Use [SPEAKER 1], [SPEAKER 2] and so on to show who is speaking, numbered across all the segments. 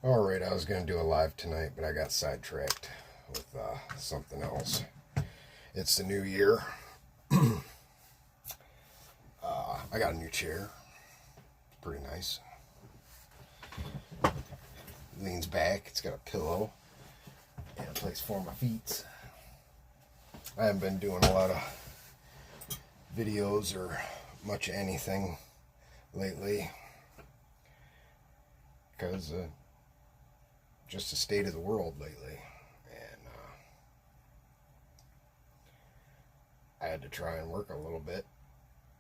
[SPEAKER 1] Alright, I was going to do a live tonight, but I got sidetracked with something else. It's the new year. I got a new chair. It's pretty nice. Leans back. It's got a pillow and a place for my feet. I haven't been doing a lot of videos or much of anything lately because just the state of the world lately, and I had to try and work a little bit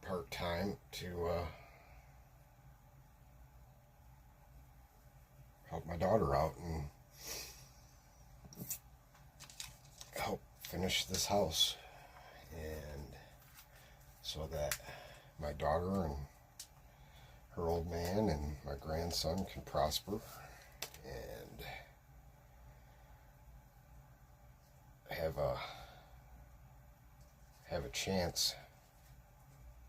[SPEAKER 1] part-time to help my daughter out and help finish this house, and so that my daughter and her old man and my grandson can prosper and have a chance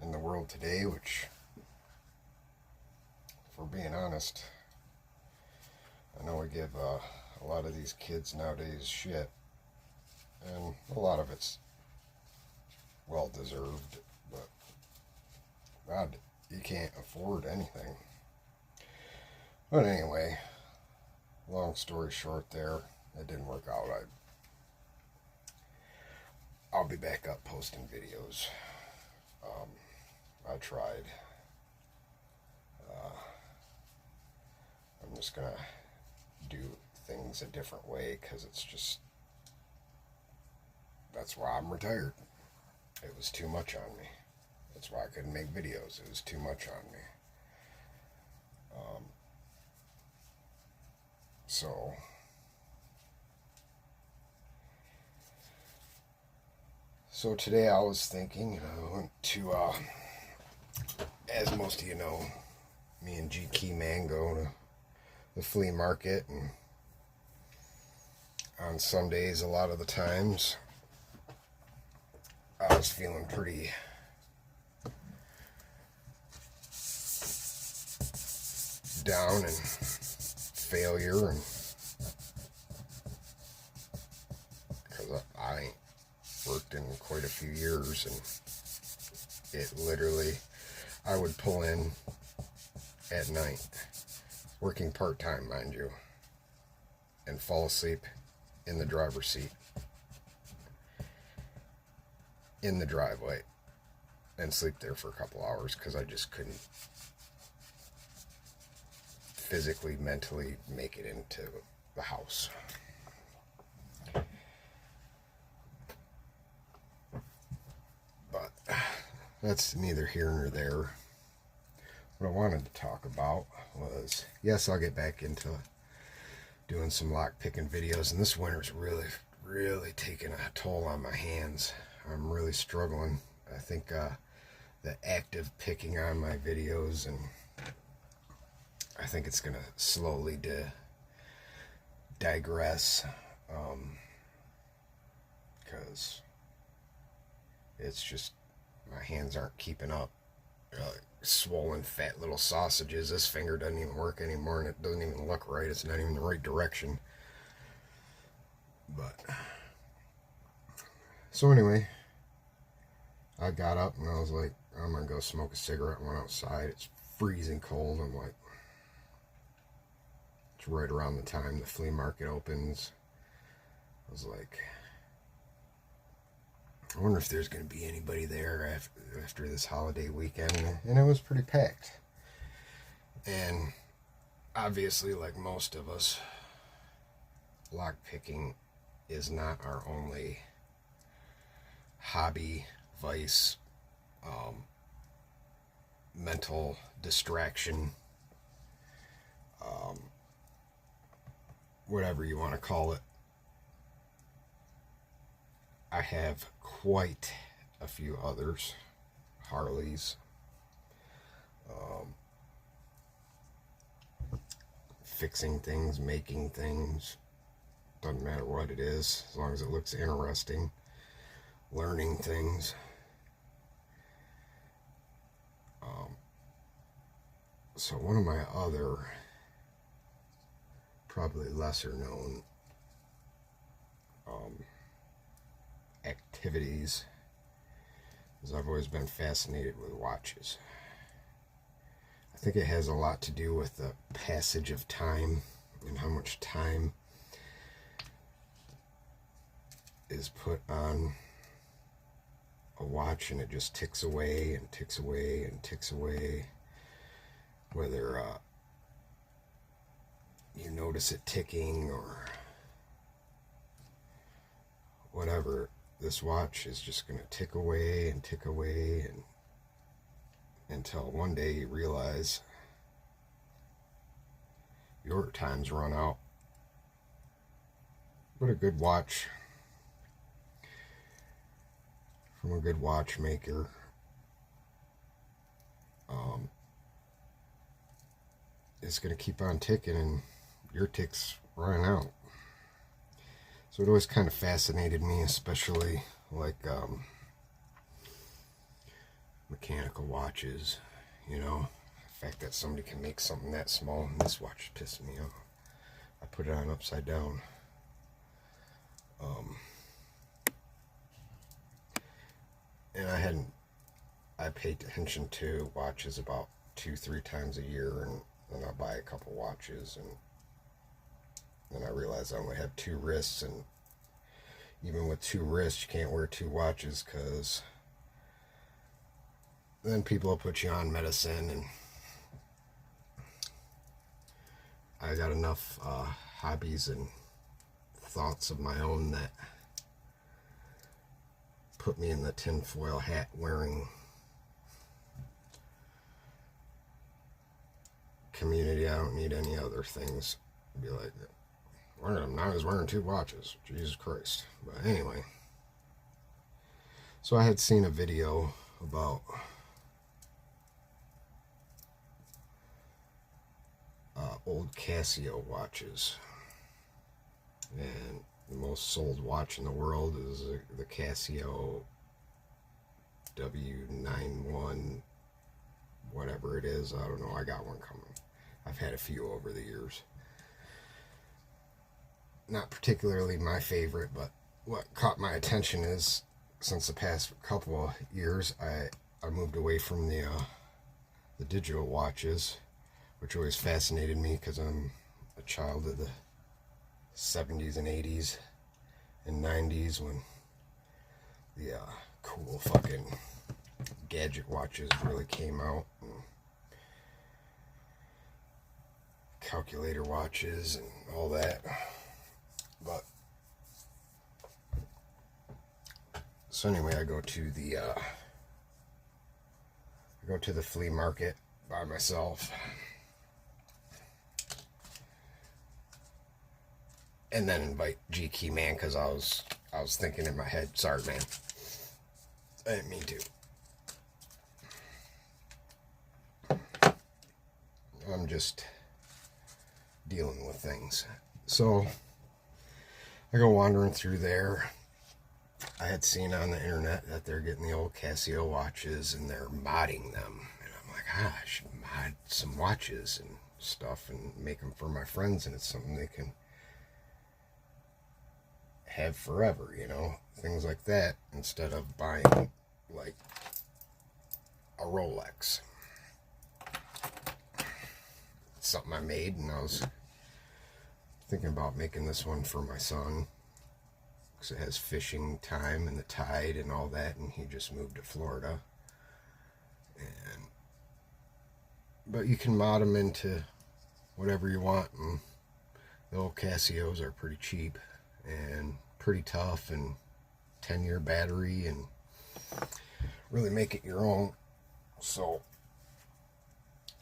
[SPEAKER 1] in the world today, which, if we're being honest, I know we give a lot of these kids nowadays shit, and a lot of it's well deserved, but God, you can't afford anything. But anyway, long story short there, it didn't work out. I'll be back up posting videos. I tried. I'm just gonna do things a different way because it's just, that's why I'm retired. It was too much on me. That's why I couldn't make videos. It was too much on me. So today I was thinking, I went to, as most of you know, me and G Key Man go to the flea market, and on Sundays a lot of the times I was feeling pretty down and failure, and because I ain't worked in quite a few years, and it literally, I would pull in at night, working part-time mind you, and fall asleep in the driver's seat in the driveway and sleep there for a couple hours because I just couldn't physically, mentally make it into the house. But that's neither here nor there. What I wanted to talk about was, yes, I'll get back into doing some lock picking videos, and this winter's really taking a toll on my hands. I'm really struggling. I think the active picking on my videos, and I think it's gonna slowly digress, because it's just, my hands aren't keeping up. Like swollen fat little sausages. This finger doesn't even work anymore, and it doesn't even look right. It's not even the right direction. But so anyway, I got up and I was like, I'm gonna go smoke a cigarette. Went outside. It's freezing cold. I'm like, it's right around the time the flea market opens. I was like, I wonder if there's going to be anybody there after this holiday weekend, and it was pretty packed. And obviously, like most of us, lock picking is not our only hobby, vice, mental distraction, whatever you want to call it. I have quite a few others. Harleys, fixing things, making things, doesn't matter what it is, as long as it looks interesting, learning things. So one of my other probably lesser known activities is I've always been fascinated with watches. I think it has a lot to do with the passage of time and how much time is put on a watch, and it just ticks away and ticks away and ticks away. Whether you notice it ticking or whatever, this watch is just going to tick away and tick away, and until one day you realize your time's run out. But a good watch from a good watchmaker is going to keep on ticking, and your tick's running out. So it always kind of fascinated me, especially like mechanical watches, you know. The fact that somebody can make something that small, and this watch pissed me off. I put it on upside down. And I pay attention to watches about 2-3 times a year, and then I buy a couple watches, and then I realize I only have 2 wrists, and even with 2 wrists, you can't wear 2 watches, because then people will put you on medicine, and I got enough hobbies and thoughts of my own that put me in the tinfoil hat wearing community. I don't need any other things. Be like, now I was wearing 2 watches. Jesus Christ. But anyway, so I had seen a video about old Casio watches, and the most sold watch in the world is the Casio W91, whatever it is. I don't know. I got one coming. I've had a few over the years. Not particularly my favorite, but what caught my attention is, since the past couple of years, I moved away from the digital watches, which always fascinated me because I'm a child of the 70s and 80s and 90s, when the cool fucking gadget watches really came out, and calculator watches and all that. But so anyway, I go to the flea market by myself, and then invite G-Key Man, because I was thinking in my head, sorry man, I didn't mean to. I'm just dealing with things. So I go wandering through there. I had seen on the internet that they're getting the old Casio watches and they're modding them. And I'm like, I should mod some watches and stuff and make them for my friends, and it's something they can have forever, you know, things like that, instead of buying like a Rolex. It's something I made, and I was thinking about making this one for my son, because it has fishing time and the tide and all that, and he just moved to Florida. But you can mod them into whatever you want, and the old Casios are pretty cheap and pretty tough, and 10-year battery, and really make it your own. So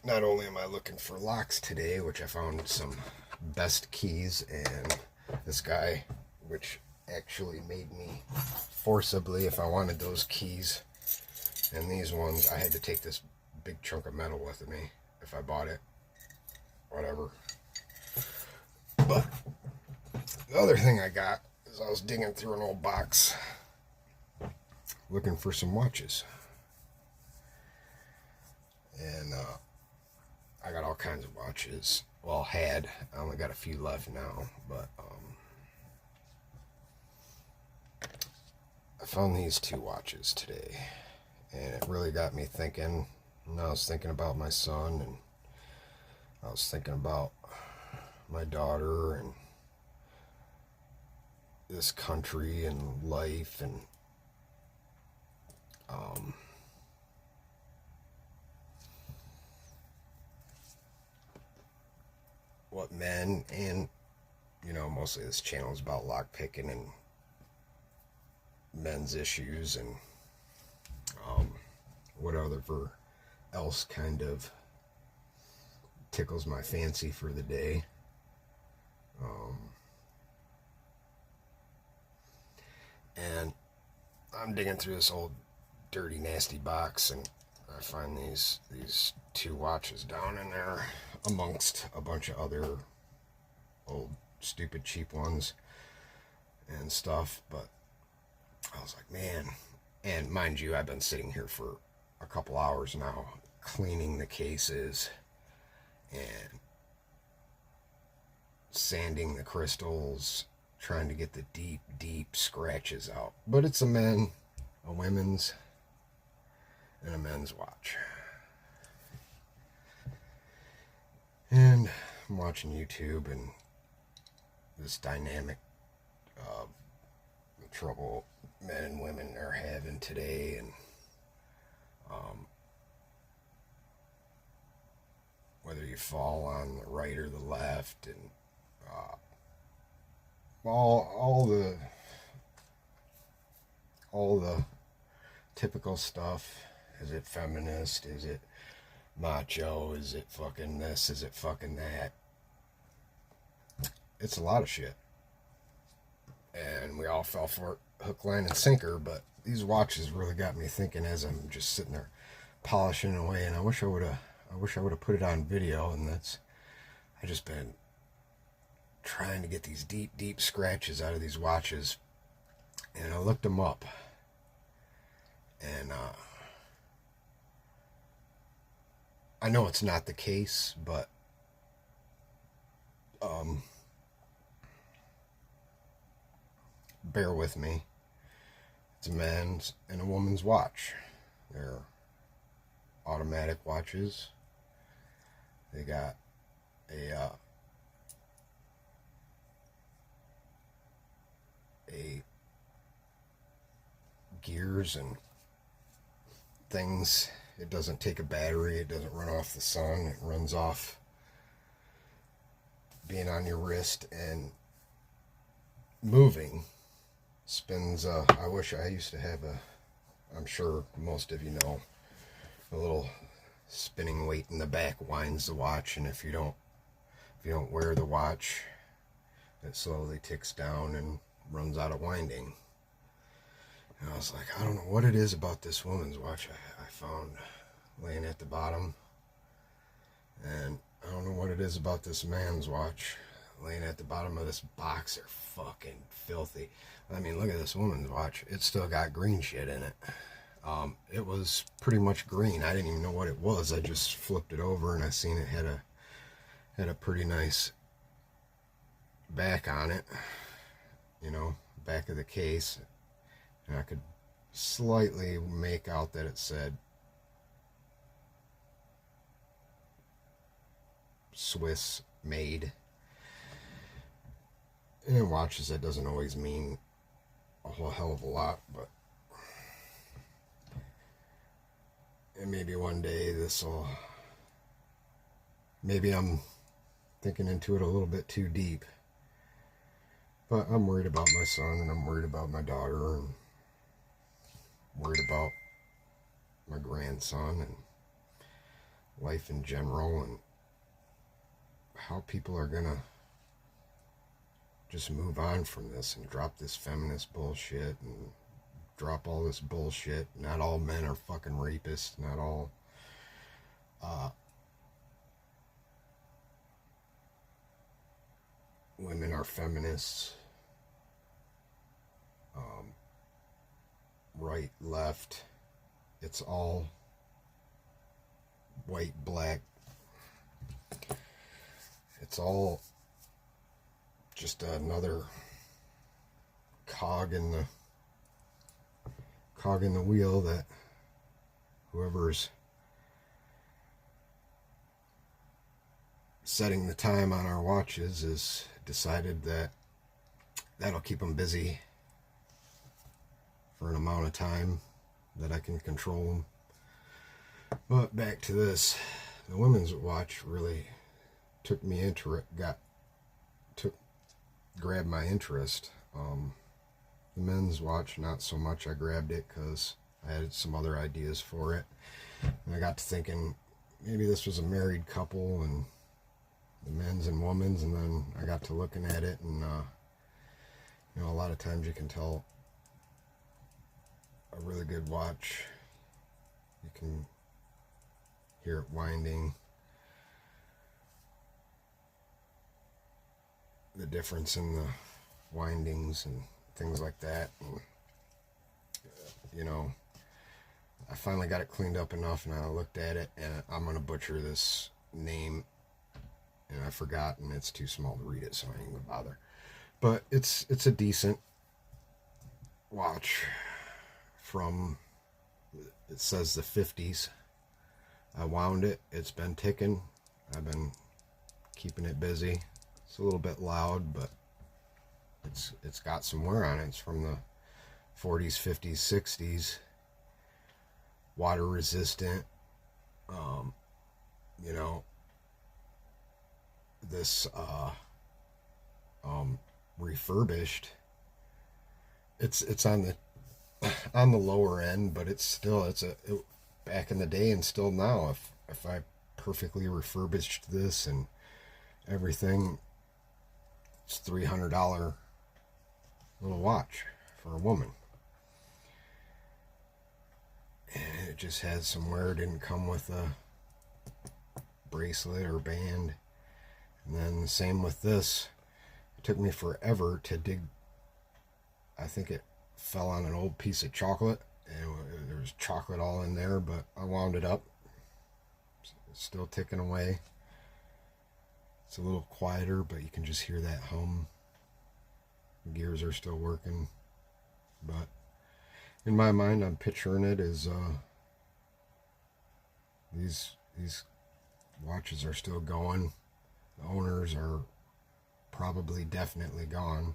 [SPEAKER 1] not only am I looking for locks today, which I found some best keys, and this guy, which actually made me forcibly, if I wanted those keys and these ones, I had to take this big chunk of metal with me if I bought it, whatever. But the other thing I got is, I was digging through an old box looking for some watches, and I got all kinds of watches. Well, I only got a few left now, but I found these 2 watches today, and it really got me thinking. And I was thinking about my son, and I was thinking about my daughter, and this country, and life, and what men, and mostly this channel is about lock picking and men's issues, and whatever else kind of tickles my fancy for the day. And I'm digging through this old dirty nasty box, and I find these 2 watches down in there amongst a bunch of other old stupid cheap ones and stuff. But I was like, man. And mind you, I've been sitting here for a couple hours now cleaning the cases and sanding the crystals, trying to get the deep scratches out. But it's a women's, and a men's watch. And I'm watching YouTube, and this dynamic the trouble men and women are having today, and whether you fall on the right or the left, and all the typical stuff. Is it feminist? Is it macho? Is it fucking this? Is it fucking that? It's a lot of shit. And we all fell for it, hook, line, and sinker. But these watches really got me thinking as I'm just sitting there polishing away. And I wish I would have put it on video. And I just been trying to get these deep scratches out of these watches. And I looked them up. And I know it's not the case, but bear with me. It's a man's and a woman's watch. They're automatic watches. They got a gears and things. It doesn't take a battery. It doesn't run off the sun. It runs off being on your wrist and moving. Spins. I wish I used to have I'm sure most of you know, a little spinning weight in the back winds the watch, and if you don't wear the watch, it slowly ticks down and runs out of winding. And I was like, I don't know what it is about this woman's watch I found laying at the bottom. And I don't know what it is about this man's watch laying at the bottom of this box. They're fucking filthy. I mean, look at this woman's watch. It's still got green shit in it. It was pretty much green. I didn't even know what it was. I just flipped it over and I seen it had a pretty nice back on it. Back of the case. And I could slightly make out that it said Swiss made. And in watches, that doesn't always mean a whole hell of a lot, but and maybe one day maybe I'm thinking into it a little bit too deep, but I'm worried about my son, and I'm worried about my daughter, and worried about my grandson, and life in general, and how people are gonna just move on from this and drop this feminist bullshit and drop all this bullshit. Not all men are fucking rapists. Not all women are feminists. Right, left. It's all white, black, It's all just another cog in the wheel that whoever's setting the time on our watches has decided that that'll keep them busy for an amount of time that I can control them. But back to this, the women's watch really took me into it, grabbed my interest. The men's watch, not so much. I grabbed it because I had some other ideas for it. And I got to thinking maybe this was a married couple and the men's and women's, and then I got to looking at it, and a lot of times you can tell a really good watch. You can hear it winding. The difference in the windings and things like that. And, I finally got it cleaned up enough, and I looked at it, and I'm going to butcher this name, and I forgot, and it's too small to read it, so I ain't going to bother. But it's a decent watch from, it says the 50s. I wound it. It's been ticking. I've been keeping it busy. It's a little bit loud, but it's got some wear on it. It's from the 40s, 50s, 60s. Water resistant. This refurbished. It's on the lower end, but it's still back in the day and still now. If I perfectly refurbished this and everything, it's $300 little watch for a woman. And it just had some wear. It didn't come with a bracelet or band. And then the same with this. It took me forever to dig. I think it fell on an old piece of chocolate, and there was chocolate all in there, but I wound it up. It's still ticking away. It's a little quieter, but you can just hear that hum. The gears are still working, but in my mind, I'm picturing it as these watches are still going. The owners are probably definitely gone.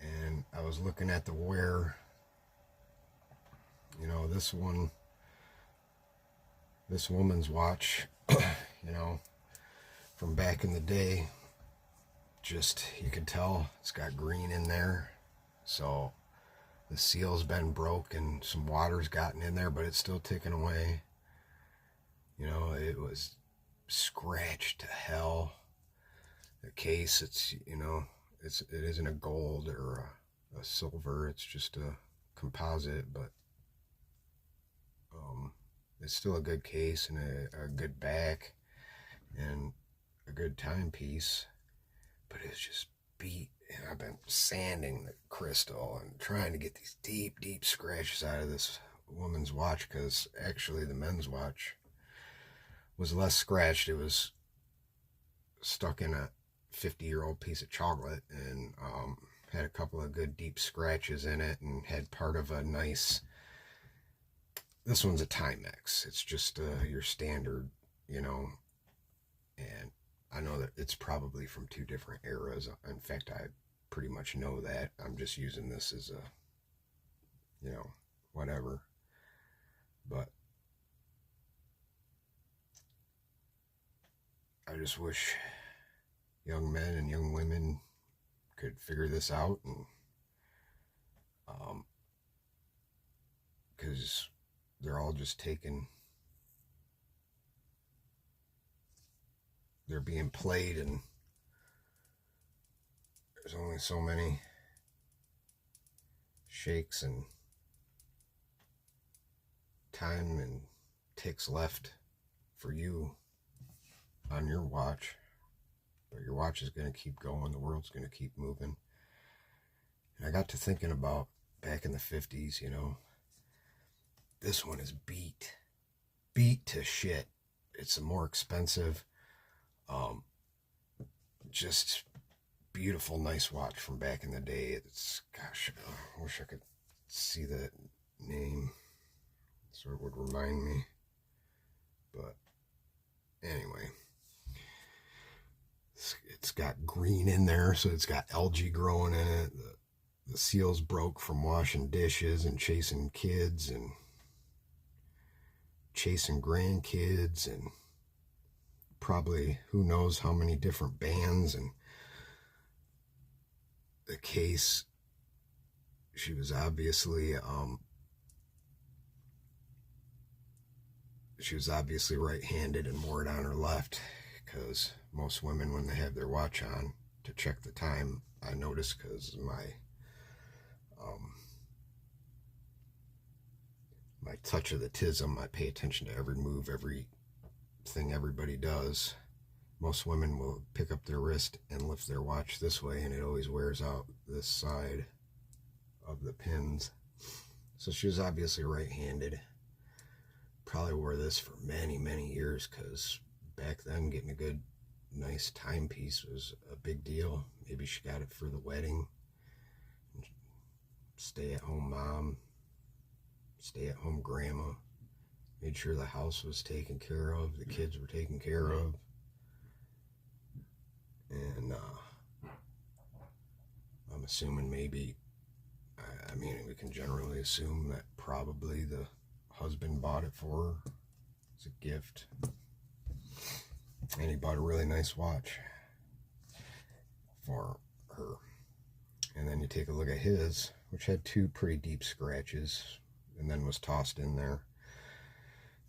[SPEAKER 1] And I was looking at the wear. This woman's watch, from back in the day, just, you can tell it's got green in there. So the seal's been broke and some water's gotten in there, but it's still ticking away. It was scratched to hell. The case, it isn't a gold or a silver. It's just a composite, but it's still a good case and a good back and a good timepiece. But it's just beat, and I've been sanding the crystal and trying to get these deep, deep scratches out of this woman's watch, because actually the men's watch was less scratched. It was stuck in a 50-year-old piece of chocolate and had a couple of good deep scratches in it, and had part of a nice, this one's a Timex. It's just your standard, and I know that it's probably from two different eras. In fact, I pretty much know that. I'm just using this as a, whatever. But I just wish young men and young women could figure this out, and because they're all just they're being played, and there's only so many shakes and time and ticks left for you on your watch. But your watch is going to keep going. The world's going to keep moving. And I got to thinking about back in the 50s, this one is beat. beat to shit. It's a more expensive, um, just beautiful, nice watch from back in the day. It's, gosh, I wish I could see the name so it would remind me. But anyway, it's got green in there, so it's got algae growing in it. The seals broke from washing dishes and chasing kids and chasing grandkids and probably who knows how many different bands. And the case, she was obviously right-handed and wore it on her left, because most women, when they have their watch on to check the time, I notice, because my touch of the tism, I pay attention to every move, everything everybody does. Most women will pick up their wrist and lift their watch this way, and it always wears out this side of the pins. So she was obviously right-handed. Probably wore this for many, many years, because back then getting a good, nice timepiece was a big deal. Maybe she got it for the wedding. Stay-at-home mom, stay-at-home grandma, made sure the house was taken care of, the kids were taken care of. And I'm assuming maybe, I mean, we can generally assume that probably the husband bought it for her as a gift. And he bought a really nice watch for her. And then you take a look at his, which had 2 pretty deep scratches and then was tossed in there.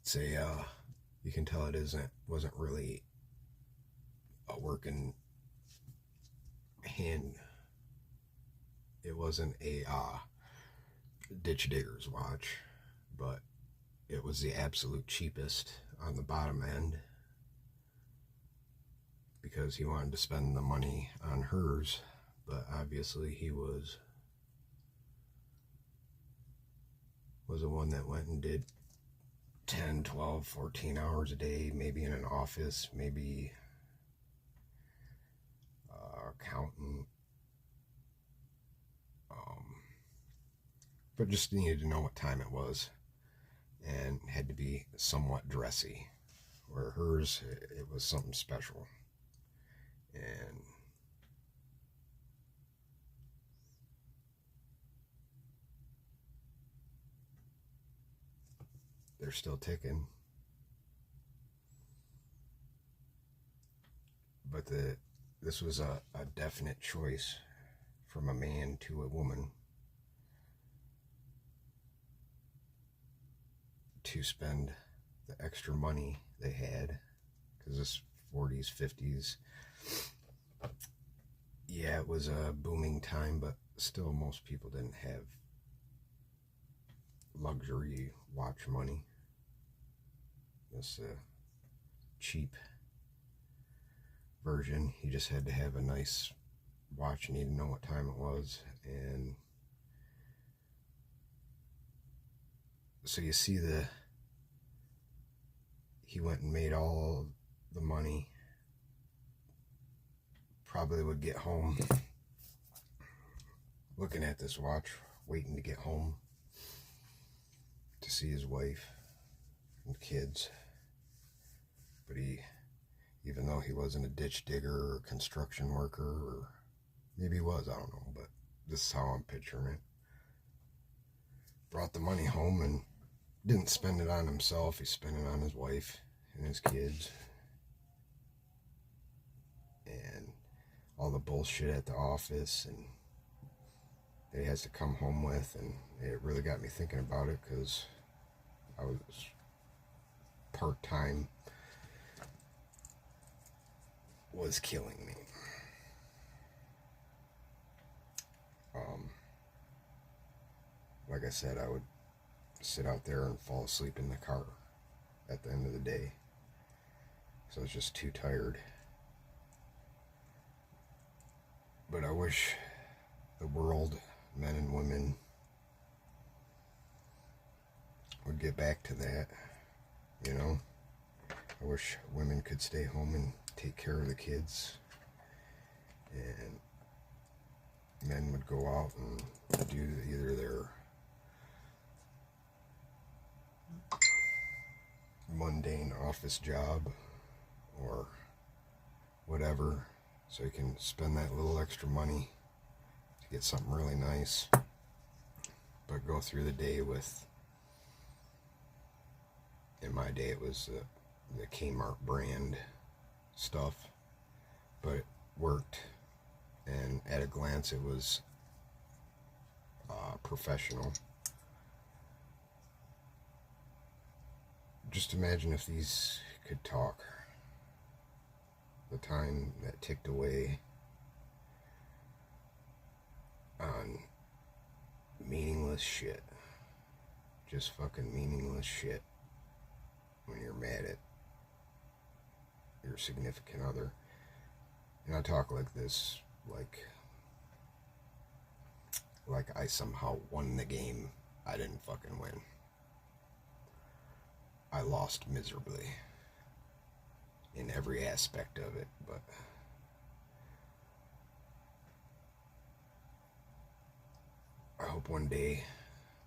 [SPEAKER 1] It's a, you can tell it wasn't really a working hand. It wasn't a ditch digger's watch, but it was the absolute cheapest on the bottom end, because he wanted to spend the money on hers. But obviously he was the one that went and did 10, 12, 14 hours a day, maybe in an office, maybe accountant, but just needed to know what time it was and had to be somewhat dressy, where hers, it was something special. And they're still ticking. But this was a definite choice from a man to a woman to spend the extra money they had, because this 40s, 50s, yeah, it was a booming time, but still most people didn't have luxury watch money. This cheap version, you just had to have a nice watch, you need to know what time it was. And so you see he went and made all the money, probably would get home looking at this watch, waiting to get home to see his wife and kids. But even though he wasn't a ditch digger or construction worker, or maybe he was, I don't know, but this is how I'm picturing it, brought the money home and didn't spend it on himself. He spent it on his wife and his kids and all the bullshit at the office and that he has to come home with. And it really got me thinking about it, because I was part-time, was killing me. Like I said, I would sit out there and fall asleep in the car at the end of the day, so I was just too tired. But I wish the world, men and women, would get back to that you know. I wish women could stay home and take care of the kids, and men would go out and do either their mundane office job or whatever, so you can spend that little extra money to get something really nice, but go through the day with, in my day it was the Kmart brand stuff, but it worked, and at a glance it was professional. Just imagine if these could talk. The time that ticked away on meaningless shit. Just fucking meaningless shit. When you're mad at your significant other. And I talk like this, like I somehow won the game. I didn't fucking win. I lost miserably in every aspect of it, but I hope one day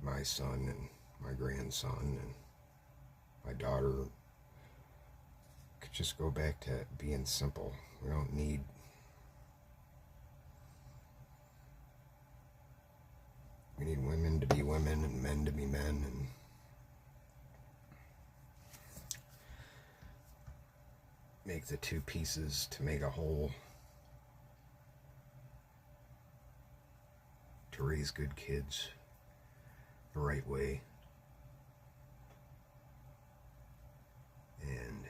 [SPEAKER 1] my son and my grandson and my daughter could just go back to being simple. We don't need women to be women and men to be men, and make the two pieces to make a whole, to raise good kids the right way. And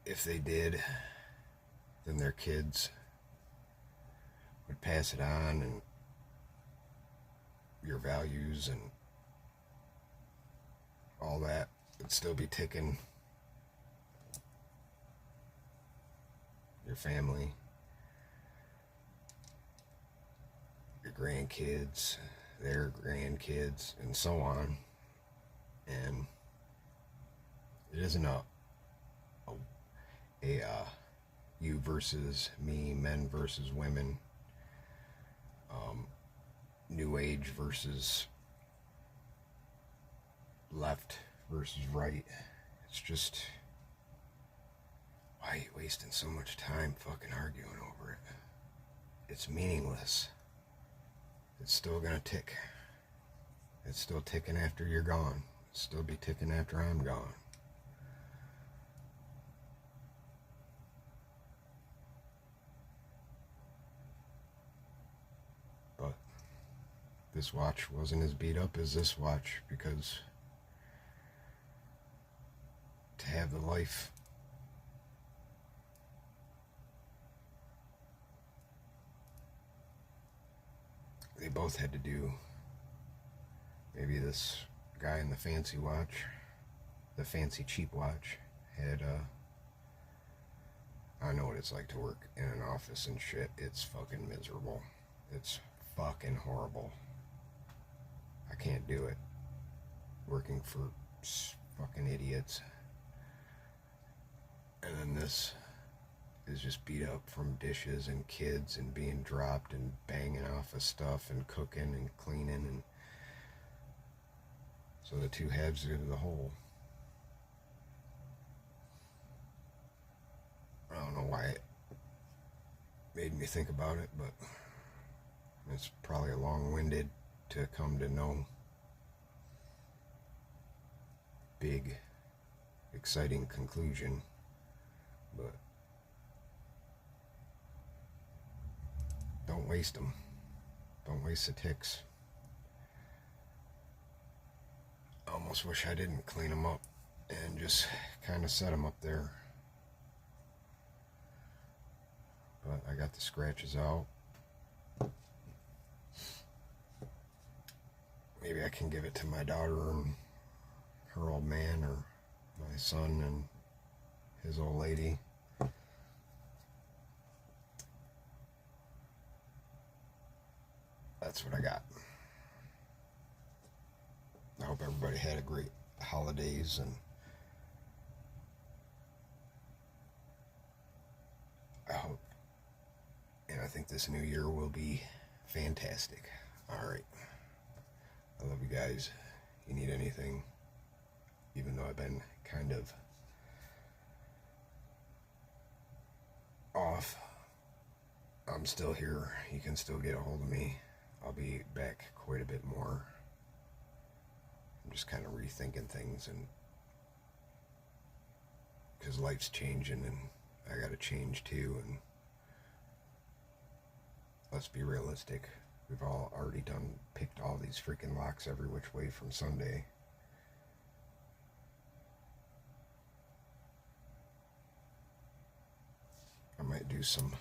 [SPEAKER 1] if they did, then their kids would pass it on, and your values and all that would still be ticking. Your family, your grandkids, their grandkids, and so on. And it isn't a you versus me, men versus women, new age versus left versus right. It's just, why are you wasting so much time fucking arguing over it? It's meaningless. It's still gonna tick. It's still ticking after you're gone. It'll still be ticking after I'm gone. But this watch wasn't as beat up as this watch, because to have the life they both had to do, maybe this guy in the fancy watch, the fancy cheap watch, had I know what it's like to work in an office and shit. It's fucking miserable. It's fucking horrible. I can't do it. Working for fucking idiots. And then this is just beat up from dishes and kids and being dropped and banging off of stuff and cooking and cleaning, and so the two halves of the whole. I don't know why it made me think about it, but it's probably long-winded to come to no big, exciting conclusion, but don't waste them. Don't waste the ticks. I almost wish I didn't clean them up and just kind of set them up there. But I got the scratches out. Maybe I can give it to my daughter and her old man, or my son and his old lady. that's what I got. I hope everybody had a great holidays, and I think this new year will be fantastic. All right. I love you guys. You need anything, even though I've been kind of off, I'm still here. You can still get a hold of me. I'll be back quite a bit more. I'm just kind of rethinking things, and because life's changing and I gotta change too. And let's be realistic. We've all already picked all these freaking locks every which way from Sunday. I might do some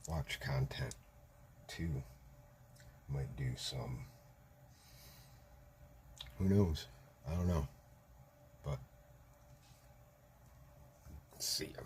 [SPEAKER 1] watch content too. Might do some, who knows? I don't know. But see ya.